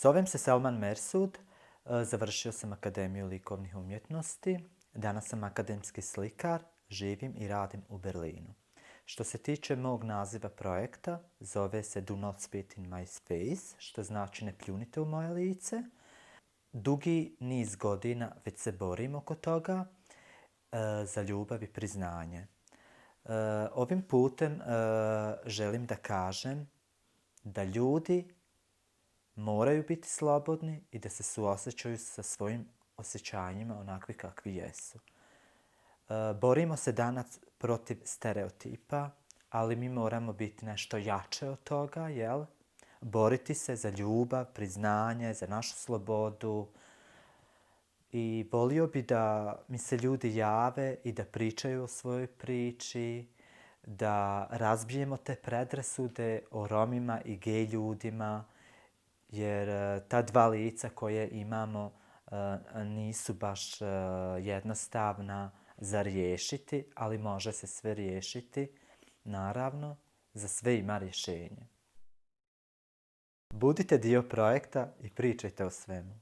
Zovem se Selman Mersud, završio sam Akademiju likovnih umjetnosti, danas sam akademski slikar, živim i radim u Berlinu. Što se tiče mog naziva projekta, zove se Do Not Spit in My Face, što znači ne pljunite u moje lice. Dugi niz godina već se borim oko toga, za ljubav i priznanje. Ovim putem želim da kažem da ljudi moraju biti slobodni i da se suosjećaju sa svojim osjećanjima onakvi kakvi jesu. Borimo se danas protiv stereotipa, ali mi moramo biti nešto jače od toga, jel? Boriti se za ljubav, priznanje, za našu slobodu. I volio bi da mi se ljudi jave i da pričaju o svojoj priči, da razbijemo te predrasude o Romima i gej ljudima, jer ta dva lica koje imamo nisu baš jednostavna za riješiti, ali može se sve riješiti. Naravno, za sve ima rješenje. Budite dio projekta i pričajte o svemu.